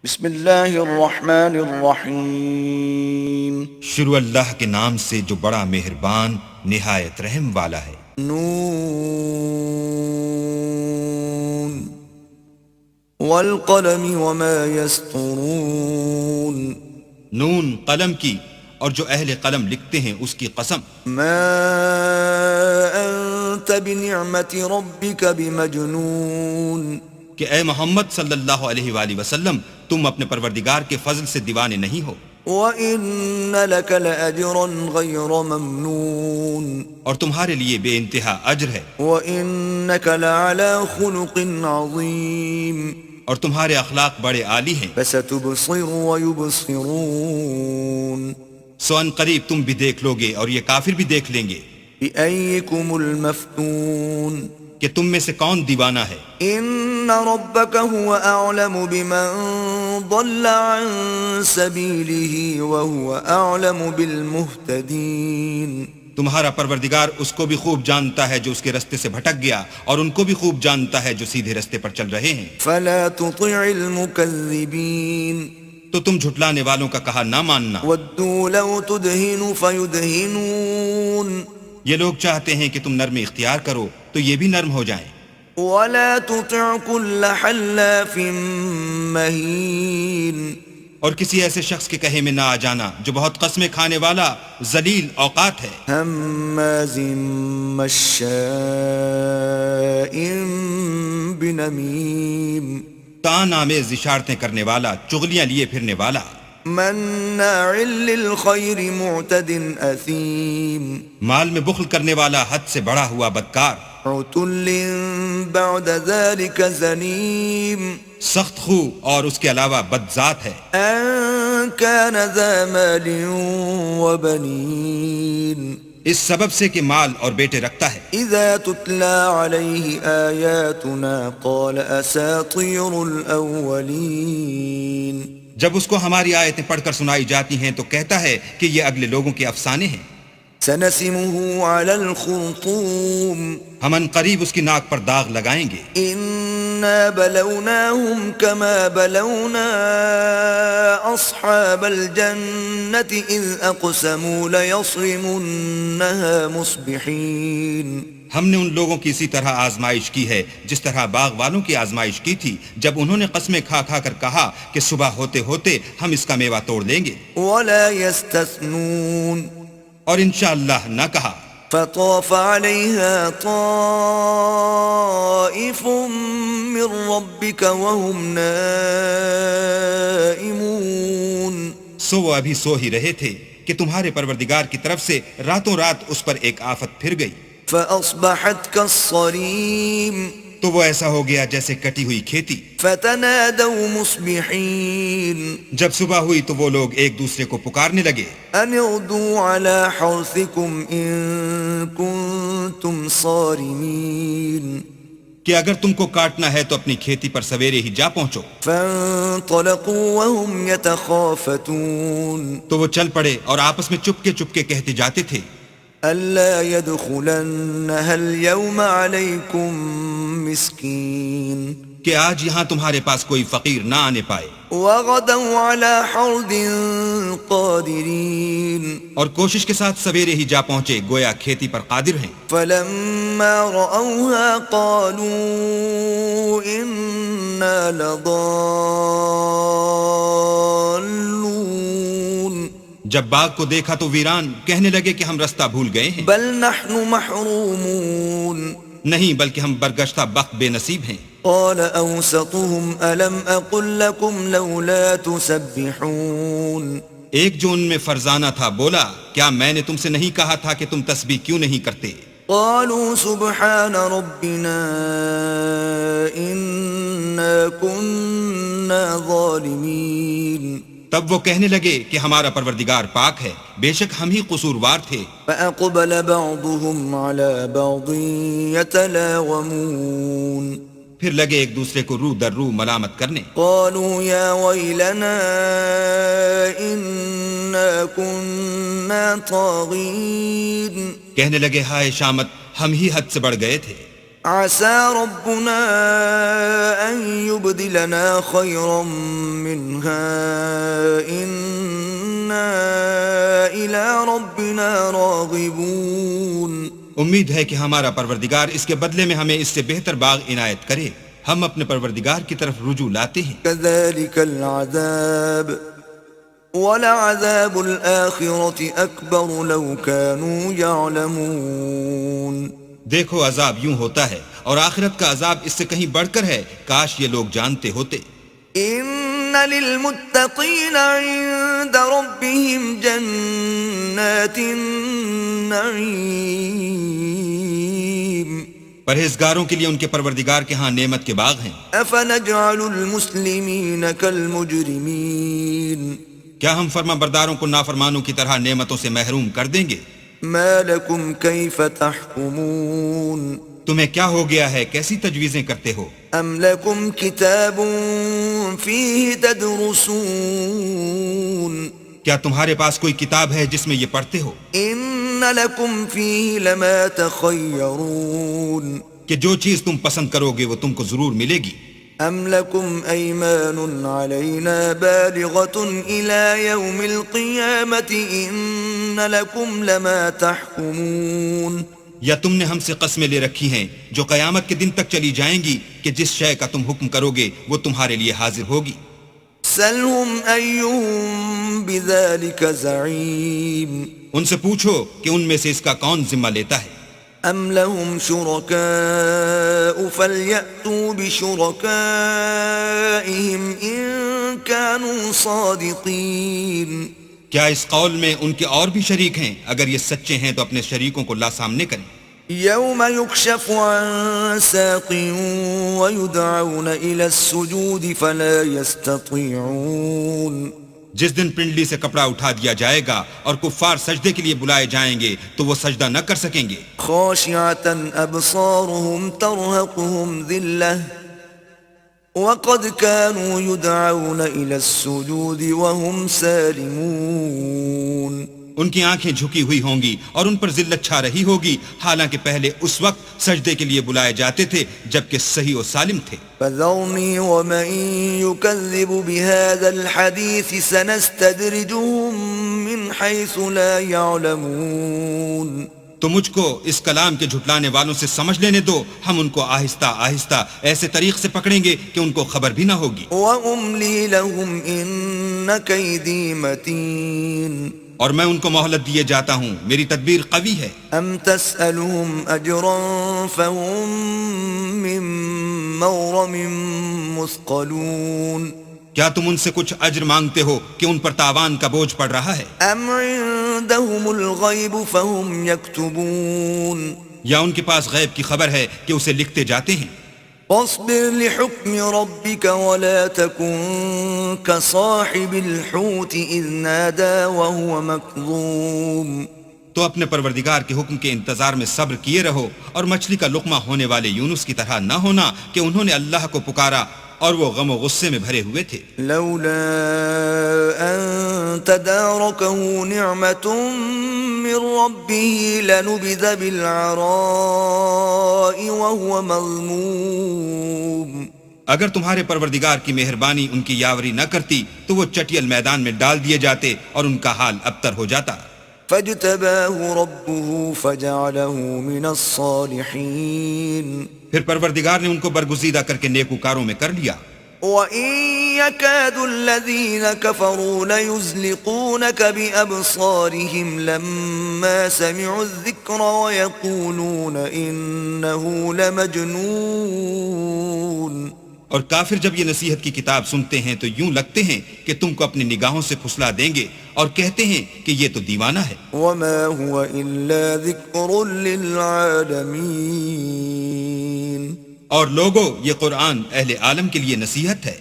بسم اللہ الرحمن الرحیم شروع اللہ کے نام سے جو بڑا مہربان نہایت رحم والا ہے۔ نون والقلم وما يسطرون نون قلم کی اور جو اہل قلم لکھتے ہیں اس کی قسم۔ ما انت بنعمت ربك بمجنون کہ اے محمد صلی اللہ علیہ وآلہ وسلم تم اپنے پروردگار کے فضل سے دیوانے نہیں ہو، وَإِنَّ لَكَ لَأَجْرًا غَيْرَ مَمْنُونٍ اور تمہارے لیے بے انتہا اجر ہے، وَإِنَّكَ لَعَلَى خُلُقٍ عَظِيمٍ اور تمہارے اخلاق بڑے عالی ہیں۔ فَسَتُبْصِرُ وَيُبْصِرُونَ سو ان قریب تم بھی دیکھ لو گے اور یہ کافر بھی دیکھ لیں گے بِأَيِّكُمُ الْمَفْتُونَ کہ تم میں سے کون دیوانہ ہے۔ إِنَّ رَبَّكَ هُوَ أَعْلَمُ بِمَنْ ضَلَّ عَنْ سَبِيلِهِ وَهُوَ أَعْلَمُ بِالْمُهْتَدِينَ تمہارا پروردگار اس کو بھی خوب جانتا ہے جو اس کے رستے سے بھٹک گیا، اور ان کو بھی خوب جانتا ہے جو سیدھے رستے پر چل رہے ہیں۔ فَلَا تُطِعِ الْمُكَذِّبِينَ تو تم جھٹلانے والوں کا کہا نہ ماننا۔ وَدُّوا لَوْ تُدْهِنُ فَيُدْهِنُونَ یہ لوگ چاہتے ہیں کہ تم نرمی اختیار کرو تو یہ بھی نرم ہو جائیں۔ وَلَا تُطِعْ كُلَّ حَلَّافٍ مَّهِينٍ اور کسی ایسے شخص کے کہے میں نہ آ جانا جو بہت قسمیں کھانے والا ذلیل اوقات ہے، هَمَّازٍ مَّشَّاءٍ بِنَمِيمٍ تان آمیز اشارتیں کرنے والا، چغلیاں لیے پھرنے والا، مَّنَّاعٍ لِّلْخَيْرِ مُعْتَدٍ أَثِيمٍ مال میں بخل کرنے والا، حد سے بڑھا ہوا بدکار، عُتُلٍّ بَعْدَ ذَلِكَ زَنِيمٍ سخت خو اور اس کے علاوہ بد ذات ہے۔ أَن كَانَ ذَا مَالٍ وَبَنِينَ اس سبب سے کہ مال اور بیٹے رکھتا ہے۔ إِذَا تُتْلَى عَلَيْهِ آيَاتُنَا قَالَ أَسَاطِيرُ الْأَوَّلِينَ جب اس کو ہماری آیتیں پڑھ کر سنائی جاتی ہیں تو کہتا ہے کہ یہ اگلے لوگوں کے افسانے ہیں۔ سَنَسِمُهُ عَلَى الْخُرْطُومِ ہم ان قریب اس کی ناک پر داغ لگائیں گے۔ إِنَّا بَلَوْنَاهُمْ كَمَا بَلَوْنَا أَصْحَابَ الْجَنَّةِ إِذْ أَقْسَمُوا لَيَصْرِمُنَّهَا مُصْبِحِينَ ہم نے ان لوگوں کی اسی طرح آزمائش کی ہے جس طرح باغ والوں کی آزمائش کی تھی جب انہوں نے قسمیں کھا کھا کر کہا کہ صبح ہوتے ہوتے ہم اس کا میوہ توڑ لیں گے، وَلَا يَسْتَثْنُونَ اور انشاءاللہ نہ کہا۔ فَطَافَ عَلَيْهَا طَائِفٌ مِّن رَّبِّكَ وَهُمْ نَائِمُونَ سو وہ ابھی سو ہی رہے تھے کہ تمہارے پروردگار کی طرف سے راتوں رات اس پر ایک آفت پھر گئی، فَأَصْبَحَتْ كَالصَّرِيمِ تو وہ ایسا ہو گیا جیسے کٹی ہوئی کھیتی۔ فَتَنَادَوْا مُصْبِحِينَ جب صبح ہوئی تو وہ لوگ ایک دوسرے کو پکارنے لگے، أَنِ اغْدُوا عَلَى حَرْثِكُمْ إِن كُنتُمْ صَارِمِينَ کہ اگر تم کو کاٹنا ہے تو اپنی کھیتی پر سویرے ہی جا پہنچو۔ فَانطَلَقُوا وَهُمْ يَتَخَافَتُونَ تو وہ چل پڑے اور آپس میں چپکے چپکے کہتے جاتے تھے، أَلَّا يَدْخُلَنَّهَا الْيَوْمَ عَلَيْكُمْ مِسْكِينٌ کہ آج یہاں تمہارے پاس کوئی فقیر نہ آنے پائے، وَغَدَوْا عَلَى حَرْدٍ قَادِرِينَ اور کوشش کے ساتھ سویرے ہی جا پہنچے گویا کھیتی پر قادر ہیں۔ فَلَمَّا رَأَوْهَا قَالُوا إِنَّا لَضَالُّونَ جب باغ کو دیکھا تو ویران کہنے لگے کہ ہم رستہ بھول گئے ہیں، بَلْ نَحْنُ مَحْرُومُونَ نہیں بلکہ ہم برگشتہ بخت بے نصیب ہیں۔ قَالَ أَوْسَطُهُمْ أَلَمْ أَقُلْ لَكُمْ لَوْلَا تُسَبِّحُونَ ایک جو ان میں فرزانہ تھا بولا، کیا میں نے تم سے نہیں کہا تھا کہ تم تسبیح کیوں نہیں کرتے؟ قَالُوا سُبْحَانَ رَبِّنَا إِنَّا كُنَّا ظَالِمِينَ تب وہ کہنے لگے کہ ہمارا پروردگار پاک ہے، بے شک ہم ہی قصوروار تھے۔ فَأَقْبَلَ بَعْضُهُمْ عَلَى بَعْضٍ يَتَلَاوَمُونَ پھر لگے ایک دوسرے کو رو در رو ملامت کرنے، قَالُوا يَا وَيْلَنَا إِنَّا كُنَّا طَاغِينَ کہنے لگے ہائے شامت، ہم ہی حد سے بڑھ گئے تھے۔ عسى ربنا أن يبدلنا خيرا منها إنا إلى ربنا راغبون. امید ہے کہ ہمارا پروردگار اس کے بدلے میں ہمیں اس سے بہتر باغ عنایت کرے. ہم اپنے پروردگار کی طرف رجوع لاتے ہیں. كذلك العذاب ولعذاب الآخرة أكبر لو كانوا يعلمون. دیکھو عذاب یوں ہوتا ہے اور آخرت کا عذاب اس سے کہیں بڑھ کر ہے، کاش یہ لوگ جانتے ہوتے. ان للمتقین عند ربهم جنات النعیم. پرہیزگاروں کے لیے ان کے پروردگار کے ہاں نعمت کے باغ ہیں. افنجعل المسلمین کالمجرمین. کیا ہم فرما برداروں کو نافرمانوں کی طرح نعمتوں سے محروم کر دیں گے؟ ما لکم کیف تحکمون. تمہیں کیا ہو گیا ہے، کیسی تجویزیں کرتے ہو؟ ام لکم کتاب فیہ تدرسون. کیا تمہارے پاس کوئی کتاب ہے جس میں یہ پڑھتے ہو؟ ان لکم فیہ لما تخیرون. کہ جو چیز تم پسند کرو گے وہ تم کو ضرور ملے گی. ام لکم ایمان علینا بالغۃ الی یوم القیامۃ ان لکم لما تحکمون. یا تم نے ہم سے قسمیں لے رکھی ہیں جو قیامت کے دن تک چلی جائیں گی کہ جس شے کا تم حکم کرو گے وہ تمہارے لیے حاضر ہوگی. سلہم ایہم بذلک زعیم. ان سے پوچھو کہ ان میں سے اس کا کون ذمہ لیتا ہے. ام لهم شرکاء فلیأتوا بشرکائہم ان كانوا صادقین. کیا اس قول میں ان کے اور بھی شریک ہیں؟ اگر یہ سچے ہیں تو اپنے شریکوں کو لا سامنے کریں. یوم یکشف عن ساق ویدعون الى السجود فلا یستطیعون. جس دن پنڈلی سے کپڑا اٹھا دیا جائے گا اور کفار سجدے کے لیے بلائے جائیں گے تو وہ سجدہ نہ کر سکیں گے. خاشعة ابصارهم ترهقهم ذلة وقد كانوا يدعون الى السجود وهم سالمون. ان کی آنکھیں جھکی ہوئی ہوں گی اور ان پر ذلت چھا رہی ہوگی، حالانکہ پہلے اس وقت سجدے کے لیے بلائے جاتے تھے جبکہ صحیح و سالم تھے. فذرني ومن يكذب بهذا الحديث سنستدرجهم من حيث لا يعلمون. تو مجھ کو اس کلام کے جھٹلانے والوں سے سمجھ لینے دو، ہم ان کو آہستہ آہستہ ایسے طریق سے پکڑیں گے کہ ان کو خبر بھی نہ ہوگی. وَأُمْلِي لَهُمْ إِنَّ كَيْدِي مَتِينٌ. اور میں ان کو مہلت دیے جاتا ہوں، میری تدبیر قوی ہے. ام تسألهم اجرا فهم من مغرم مثقلون. کیا تم ان سے کچھ اجر مانگتے ہو کہ ان پر تاوان کا بوجھ پڑ رہا ہے؟ ام عندهم الغیب فهم یکتبون. یا ان کے پاس غیب کی خبر ہے کہ اسے لکھتے جاتے ہیں. فاصبر لحكم ربك ولا تكن كصاحب الحوت إذ نادى وهو مكظوم. تو اپنے پروردگار کے حکم کے انتظار میں صبر کیے رہو اور مچھلی کا لقمہ ہونے والے یونس کی طرح نہ ہونا کہ انہوں نے اللہ کو پکارا اور وہ غم و غصے میں بھرے ہوئے تھے. لولا ان تداركه نعمة من ربه لنبذ بالعراء وهو مذموم. اگر تمہارے پروردگار کی مہربانی ان کی یاوری نہ کرتی تو وہ چٹیل میدان میں ڈال دیے جاتے اور ان کا حال ابتر ہو جاتا. فاجتباه ربه فجعله من الصالحين. پھر پروردگار نے ان کو برگزیدہ کر کے نیکوکاروں میں کر لیا. وَإِن يَكَادُ الَّذِينَ كَفَرُوا لَيُزْلِقُونَكَ بِأَبْصَارِهِمْ لَمَّا سَمِعُوا الذِّكْرَ وَيَقُولُونَ إِنَّهُ لَمَجْنُونَ. اور کافر جب یہ نصیحت کی کتاب سنتے ہیں تو یوں لگتے ہیں کہ تم کو اپنی نگاہوں سے پھسلا دیں گے اور کہتے ہیں کہ یہ تو دیوانہ ہے. وَمَا هُوَ إِلَّا ذِكْرٌ لِّلْعَالَمِينَ. اور لوگو یہ قرآن اہل عالم کے لیے نصیحت ہے.